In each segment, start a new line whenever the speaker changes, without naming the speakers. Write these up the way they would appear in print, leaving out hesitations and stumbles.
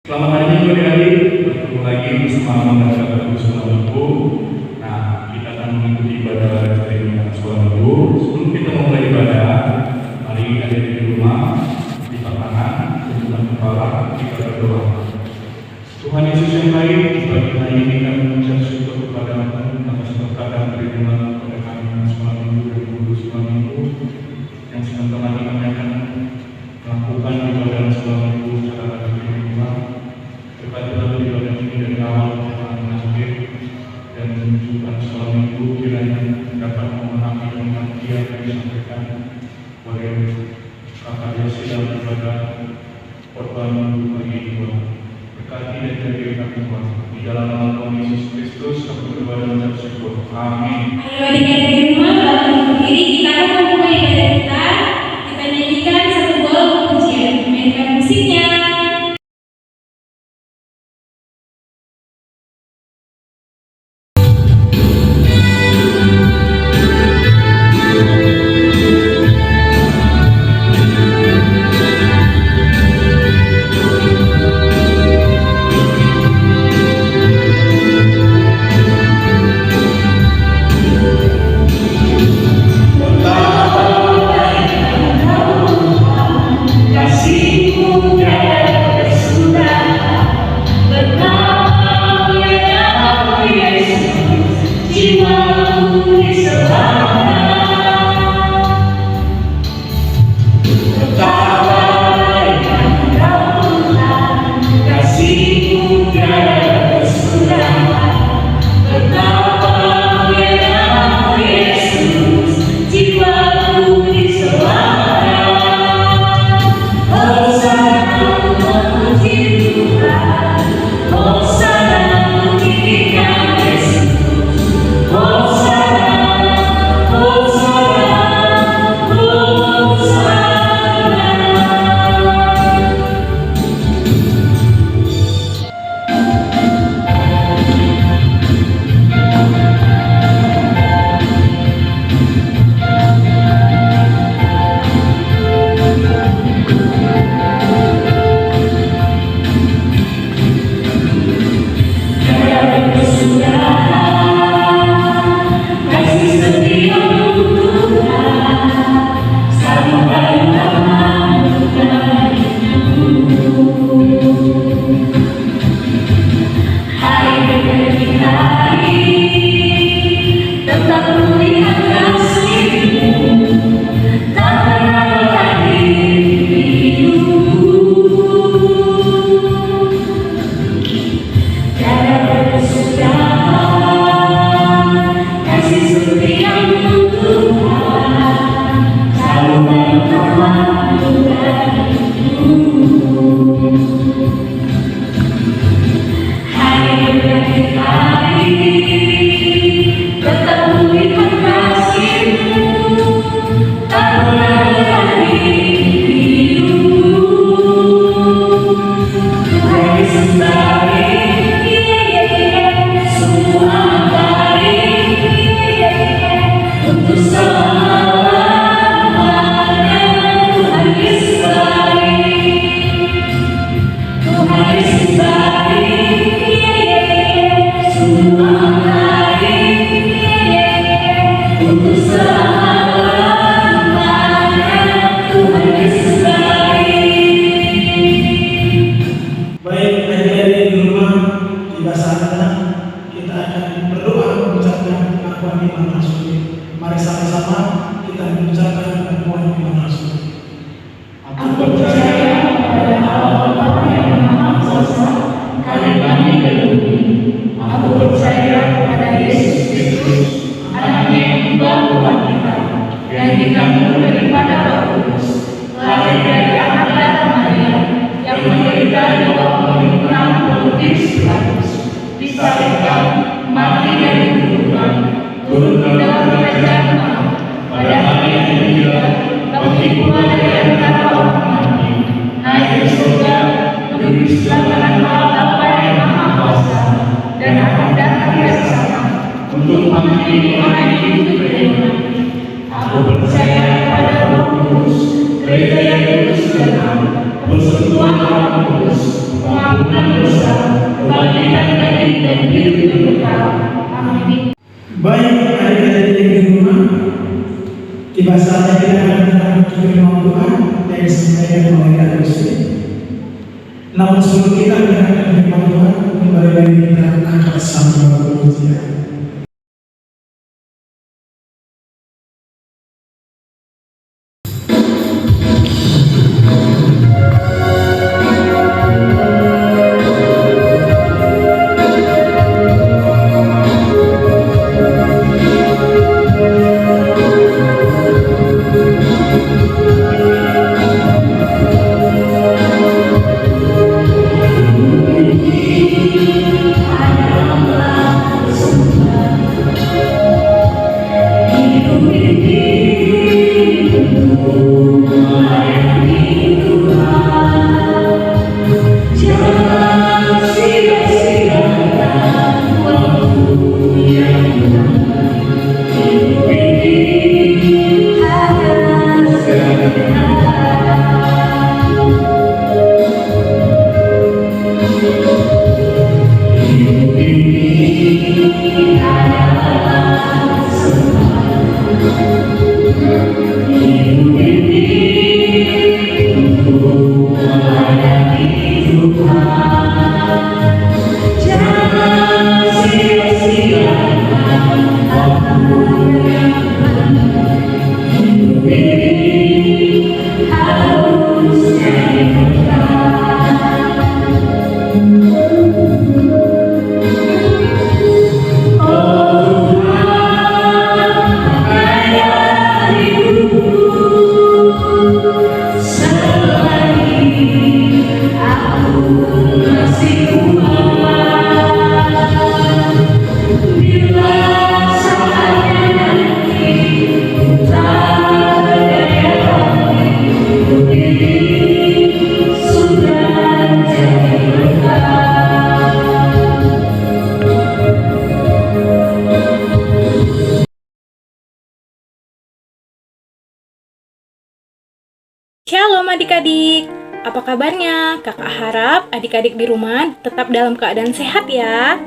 Selamat hari Minggu adik-adik, bertemu lagi bersama Bapak Ibu sekolah Minggu. Nah, kita akan mengikuti ibadah cerimonial sekolah Minggu. Sebelum kita memulai ibadah, mari adik-adik di rumah lipat tangan, tundukkan kepala, kita berdoa. Tuhan Yesus yang baik, di pagi hari ini kami mengucap syukur kepada-Mu atas berkat dan perlindungan kepada kami sekolah Minggu dan guru sekolah Minggu yang sebentar lagi kami akan melakukan ibadah sekolah Minggu secara berjemaah. Berkati-kati ibadah ini dari awal sampai akhir dan menunjukkan sekolah Minggu kiranya dapat memahami dengan dia yang disampaikan oleh kakak Yesi dalam ibadah khotbah Minggu pagi ini. Berkati dan jaga kami Tuhan. Di dalam nama Tuhan Yesus Kristus kami berdoa dan mengucap syukur. Amin.
Ayo adik-adik di rumah dalam berdiri, kita akan memulai ibadah kita. Kita nyanyikan satu buah pujian. Mainkan musiknya.
Mari sama-sama kita mengucapkan pengakuan iman Rasul.
Aku percaya pada Allah Bapa yang Maha Kuasa, Kalimani dan Bumi. Aku percaya pada Yesus Kristus, Anaknya yang tunggal Tuhan kita, yang dikandung daripada Roh Kudus, lahir dari anak darah Maria, yang menderita di bawah pemerintahan Pontius Pilatus, disalibkan, mati dan dikuburkan, turun ke dalam kerajaan Allah. Pada hari yang ketiga, bangkit pula dari antara orang mati, naik ke surga, duduk di sebelah kanan Allah Bapa yang Maha Kuasa, dan akan datang bersama untuk mengampuni orang yang hidup dan mati. Aku percaya pada Roh Kudus, gereja yang kudus dan am, persekutuan orang kudus, mengampuni dosa, kebangkitan batin dan hidup kekal. Amin.
Baik adik-adik di rumah, tiba saatnya kita akan mendengar firman Tuhan yang disampaikan oleh Kak Gusti. Namun sebelum kita mendengarkan firman Tuhan, kembali lagi kita angkat sambal pujian.
Shalom adik-adik, apa kabarnya? Kakak harap adik-adik di rumah tetap dalam keadaan sehat ya.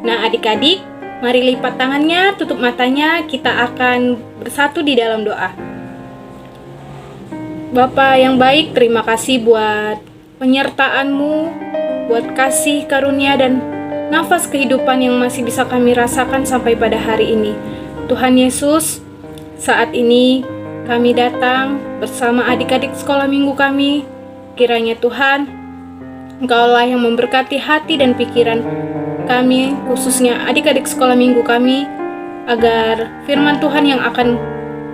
Nah adik-adik, mari lipat tangannya, tutup matanya, kita akan bersatu di dalam doa. Bapa yang baik, terima kasih buat penyertaan-Mu, buat kasih karunia dan nafas kehidupan yang masih bisa kami rasakan sampai pada hari ini. Tuhan Yesus, saat ini kami datang bersama adik-adik sekolah minggu kami. Kiranya Tuhan, Engkaulah yang memberkati hati dan pikiran kami, khususnya adik-adik sekolah minggu kami, agar firman Tuhan yang akan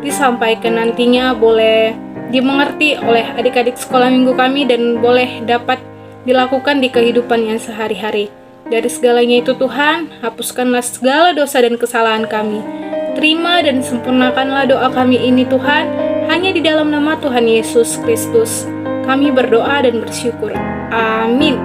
disampaikan nantinya boleh dimengerti oleh adik-adik sekolah minggu kami dan boleh dapat dilakukan di kehidupan yang sehari-hari. Dari segalanya itu Tuhan, hapuskanlah segala dosa dan kesalahan kami. Terima dan sempurnakanlah doa kami ini Tuhan, hanya di dalam nama Tuhan Yesus Kristus. Kami berdoa dan bersyukur. Amin.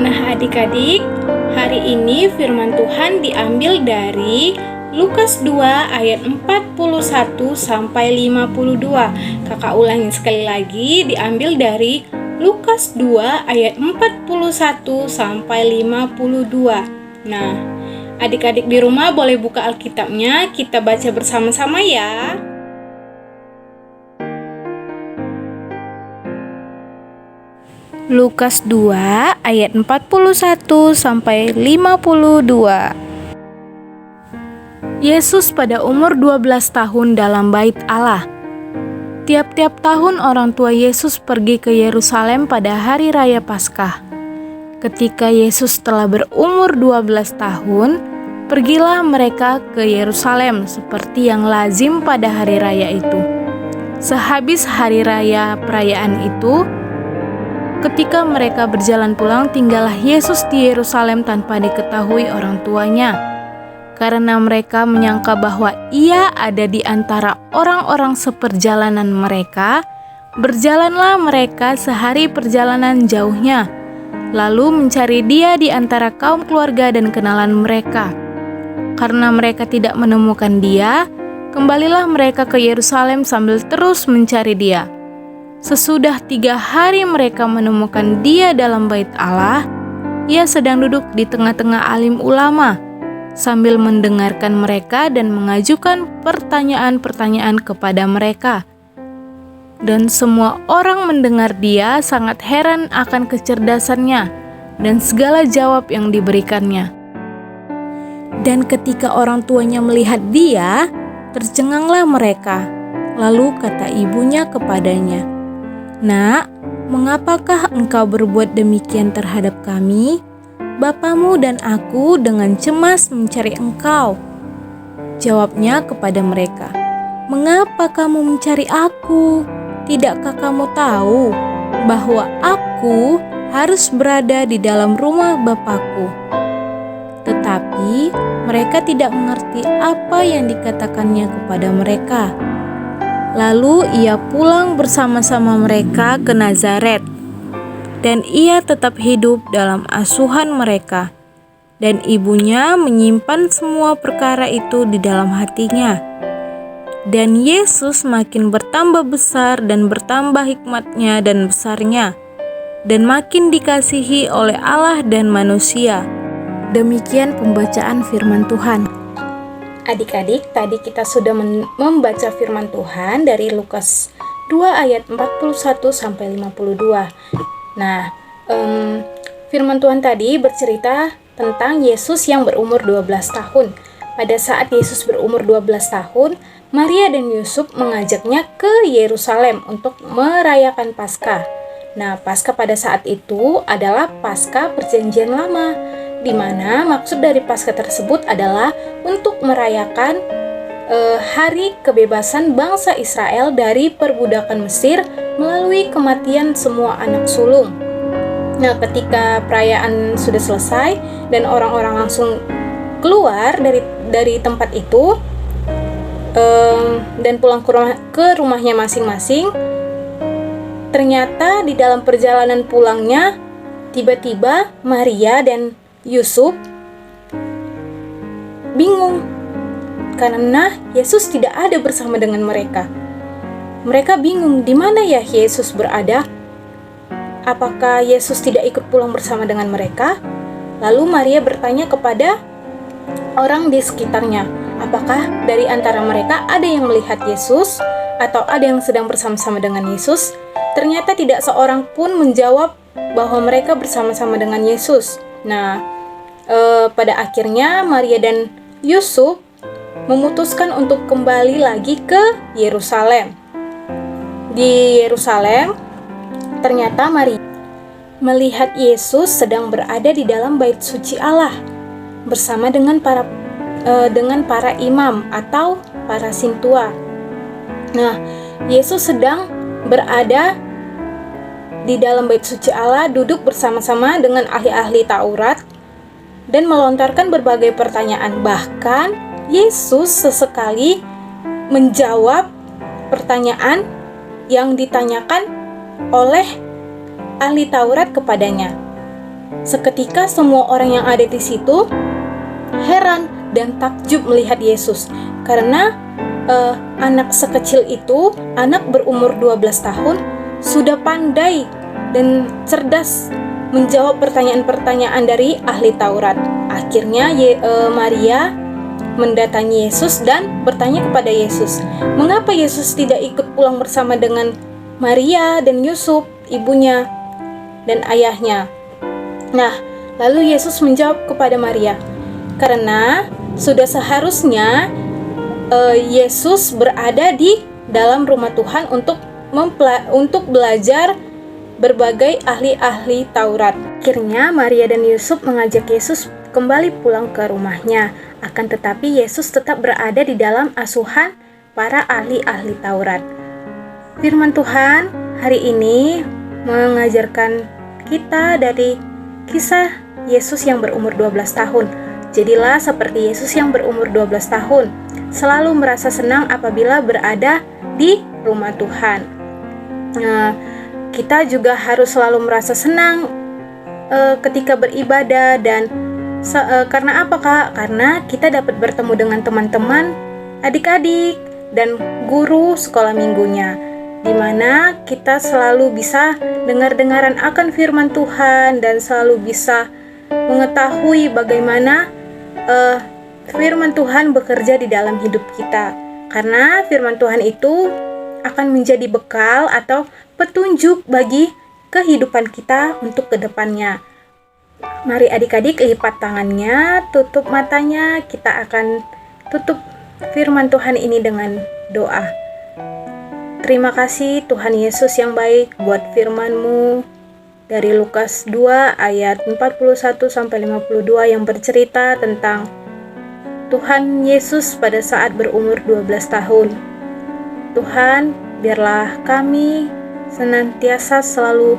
Nah adik-adik, hari ini firman Tuhan diambil dari Lukas 2 ayat 41 sampai 52. Kakak ulangi sekali lagi, diambil dari Lukas 2 ayat 41 sampai 52. Nah, adik-adik di rumah boleh buka Alkitabnya, kita baca bersama-sama ya. Lukas 2 ayat 41 sampai 52. Yesus pada umur 12 tahun dalam bait Allah. Tiap-tiap tahun orang tua Yesus pergi ke Yerusalem pada hari raya Paskah. Ketika Yesus telah berumur 12 tahun, pergilah mereka ke Yerusalem seperti yang lazim pada hari raya itu. Sehabis hari raya perayaan itu, ketika mereka berjalan pulang, tinggallah Yesus di Yerusalem tanpa diketahui orang tuanya. Karena mereka menyangka bahwa Ia ada di antara orang-orang seperjalanan mereka, berjalanlah mereka sehari perjalanan jauhnya, lalu mencari Dia di antara kaum keluarga dan kenalan mereka. Karena mereka tidak menemukan Dia, kembalilah mereka ke Yerusalem sambil terus mencari Dia. Sesudah 3 hari mereka menemukan dia dalam bait Allah, ia sedang duduk di tengah-tengah alim ulama sambil mendengarkan mereka dan mengajukan pertanyaan-pertanyaan kepada mereka. Dan semua orang mendengar dia sangat heran akan kecerdasannya dan segala jawab yang diberikannya. Dan ketika orang tuanya melihat dia, tercenganglah mereka. Lalu kata ibunya kepadanya, "Nak, mengapakah engkau berbuat demikian terhadap kami? Bapamu dan aku dengan cemas mencari engkau." Jawabnya kepada mereka, "Mengapa kamu mencari aku? Tidakkah kamu tahu bahwa aku harus berada di dalam rumah Bapakku?" Tetapi mereka tidak mengerti apa yang dikatakannya kepada mereka. Lalu ia pulang bersama-sama mereka ke Nazaret, dan ia tetap hidup dalam asuhan mereka, dan ibunya menyimpan semua perkara itu di dalam hatinya. Dan Yesus makin bertambah besar dan bertambah hikmatnya dan besarnya, dan makin dikasihi oleh Allah dan manusia. Demikian pembacaan firman Tuhan. Adik-adik, tadi kita sudah membaca firman Tuhan dari Lukas 2 ayat 41 sampai 52. Nah, firman Tuhan tadi bercerita tentang Yesus yang berumur 12 tahun. Pada saat Yesus berumur 12 tahun, Maria dan Yusuf mengajaknya ke Yerusalem untuk merayakan Paskah. Nah, Paskah pada saat itu adalah Paskah Perjanjian Lama, di mana maksud dari Paskah tersebut adalah untuk merayakan hari kebebasan bangsa Israel dari perbudakan Mesir melalui kematian semua anak sulung. Nah, ketika perayaan sudah selesai dan orang-orang langsung keluar dari tempat itu dan pulang ke rumahnya masing-masing, ternyata di dalam perjalanan pulangnya tiba-tiba Maria dan Yusuf bingung karena Yesus tidak ada bersama dengan mereka. Mereka bingung di mana ya Yesus berada. Apakah Yesus tidak ikut pulang bersama dengan mereka? Lalu Maria bertanya kepada orang di sekitarnya, apakah dari antara mereka ada yang melihat Yesus atau ada yang sedang bersama-sama dengan Yesus? Ternyata tidak seorang pun menjawab bahwa mereka bersama-sama dengan Yesus. Nah, pada akhirnya Maria dan Yusuf memutuskan untuk kembali lagi ke Yerusalem. Di Yerusalem, ternyata Maria melihat Yesus sedang berada di dalam bait suci Allah bersama dengan para imam atau para sintua. Nah, Yesus sedang berada di dalam bait suci Allah, duduk bersama-sama dengan ahli-ahli Taurat dan melontarkan berbagai pertanyaan. Bahkan Yesus sesekali menjawab pertanyaan yang ditanyakan oleh ahli Taurat kepadanya. Seketika semua orang yang ada di situ heran dan takjub melihat Yesus, karena anak sekecil itu, anak berumur 12 tahun, sudah pandai dan cerdas menjawab pertanyaan-pertanyaan dari ahli Taurat. Akhirnya Maria mendatangi Yesus dan bertanya kepada Yesus, mengapa Yesus tidak ikut pulang bersama dengan Maria dan Yusuf, ibunya dan ayahnya? Nah, lalu Yesus menjawab kepada Maria, karena sudah seharusnya Yesus berada di dalam rumah Tuhan untuk belajar berbagai ahli-ahli Taurat. Akhirnya Maria dan Yusuf mengajak Yesus kembali pulang ke rumahnya. Akan tetapi Yesus tetap berada di dalam asuhan para ahli-ahli Taurat. Firman Tuhan hari ini mengajarkan kita dari kisah Yesus yang berumur 12 tahun. Jadilah seperti Yesus yang berumur 12 tahun, selalu merasa senang apabila berada di rumah Tuhan. Kita juga harus selalu merasa senang ketika beribadah dan karena apa Kak? Karena kita dapat bertemu dengan teman-teman, adik-adik, dan guru sekolah minggunya. di mana kita selalu bisa dengar-dengaran akan firman Tuhan dan selalu bisa mengetahui bagaimana firman Tuhan bekerja di dalam hidup kita. Karena firman Tuhan itu akan menjadi bekal atau petunjuk bagi kehidupan kita untuk kedepannya. Mari adik-adik lipat tangannya, tutup matanya, kita akan tutup firman Tuhan ini dengan doa. Terima kasih Tuhan Yesus yang baik buat firman-Mu dari Lukas 2 ayat 41-52 yang bercerita tentang Tuhan Yesus pada saat berumur 12 tahun. Tuhan, biarlah kami senantiasa selalu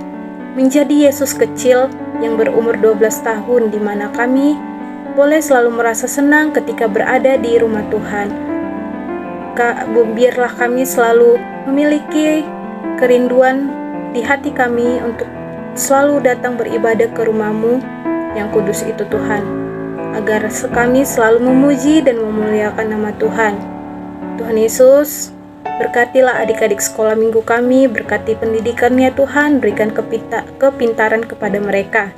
menjadi Yesus kecil yang berumur 12 tahun, di mana kami boleh selalu merasa senang ketika berada di rumah Tuhan. Biarlah kami selalu memiliki kerinduan di hati kami untuk selalu datang beribadah ke rumah-Mu yang kudus itu Tuhan, agar kami selalu memuji dan memuliakan nama Tuhan. Tuhan Yesus, berkatilah adik-adik sekolah minggu kami, berkati pendidikannya Tuhan, berikan kepintaran kepada mereka.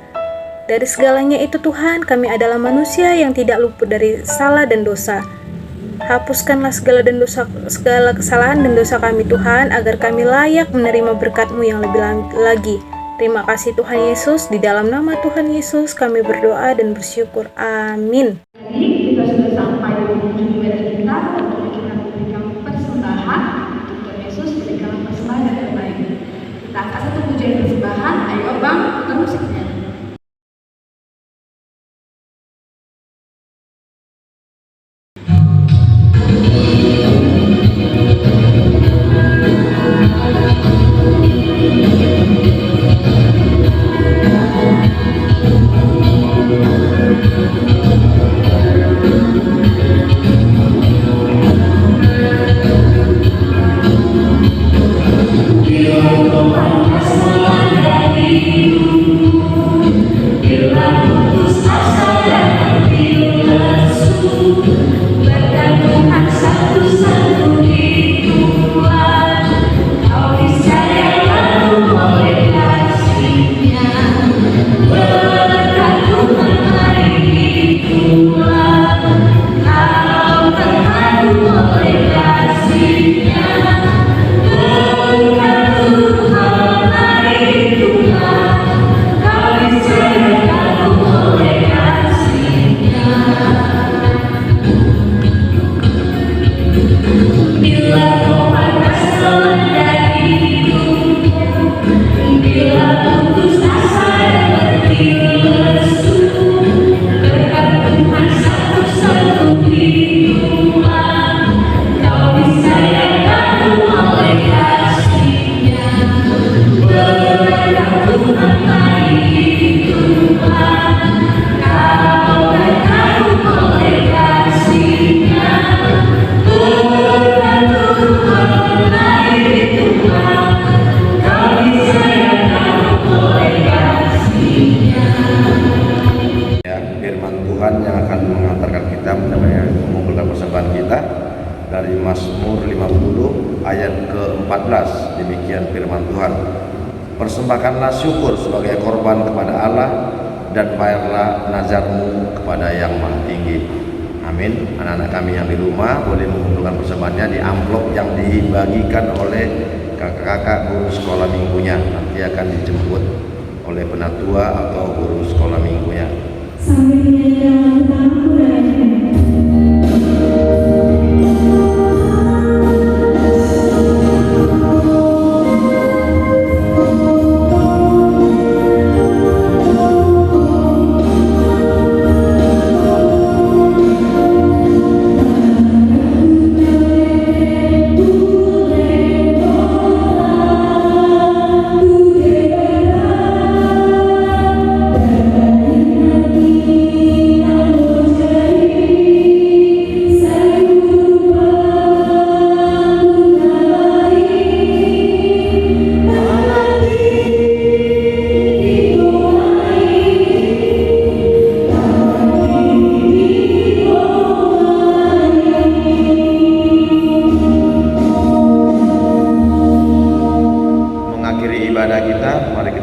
Dari segalanya itu Tuhan, kami adalah manusia yang tidak luput dari salah dan dosa. Hapuskanlah segala kesalahan dan dosa kami Tuhan, agar kami layak menerima berkat-Mu yang lebih lagi. Terima kasih Tuhan Yesus, di dalam nama Tuhan Yesus kami berdoa dan bersyukur. Amin.
Jadi kita sudah sampai di penghujung ibadah kita, waktunya kita memberikan persembahan. Tuhan Yesus berikan persembahan yang terbaik. Kita akan tutup pujian persembahan. Ayo Bang, putar musiknya.
Dari Mazmur 50 ayat ke-14, demikian firman Tuhan. Persembahkanlah syukur sebagai korban kepada Allah, dan bayarlah nazarmu kepada Yang Maha Tinggi. Amin. Anak-anak kami yang di rumah boleh mengumpulkan persembahannya di amplop yang dibagikan oleh kakak-kakak guru sekolah minggunya. Nanti akan dijemput oleh penatua atau guru sekolah minggunya.
Sambil menyanyikan lagu pertama, Thank you.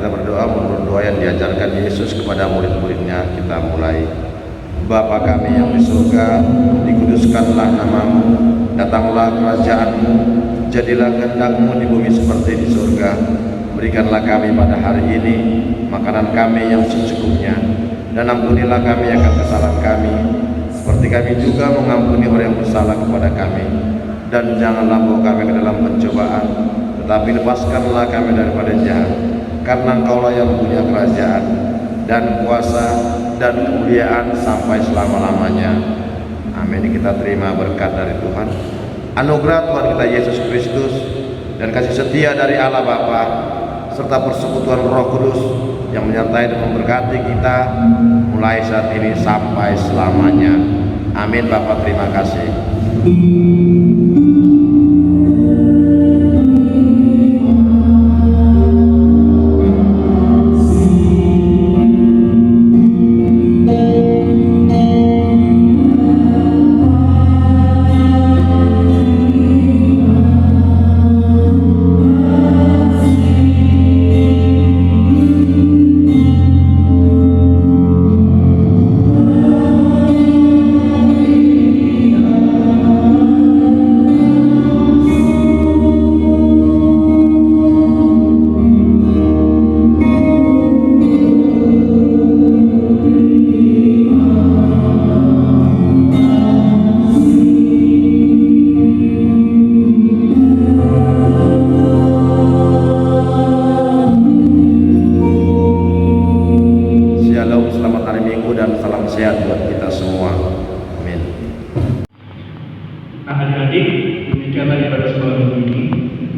kita berdoa menurut doa yang diajarkan Yesus kepada murid-muridnya. Kita mulai. Bapa kami yang di surga, dikuduskanlah namamu, datanglah kerajaanmu, jadilah kehendak-mu di bumi seperti di surga. Berikanlah kami pada hari ini makanan kami yang secukupnya, dan ampunilah kami akan kesalahan kami, seperti kami juga mengampuni orang yang bersalah kepada kami. Dan janganlah bawa kami ke dalam pencobaan, tetapi lepaskanlah kami daripada jahat. Karena Engkaulah yang punya kerajaan dan kuasa dan kemuliaan sampai selama-lamanya. Amin. Kita terima berkat dari Tuhan, anugerah Tuhan kita Yesus Kristus, dan kasih setia dari Allah Bapa, serta persekutuan Roh Kudus yang menyertai dan memberkati kita mulai saat ini sampai selamanya. Amin. Bapa, terima kasih. Sehat buat kita semua. Amin.
Nah, adik-adik, demikianlah ibadah sekolah minggu ini.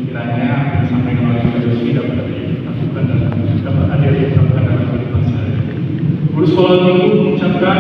Kiranya apa yang disampaikan oleh Saudara Rusdi dapat dilakukan dan dapat hadir dilakukan dalam kehidupan sehari-hari. Guru sekolah minggu mengucapkan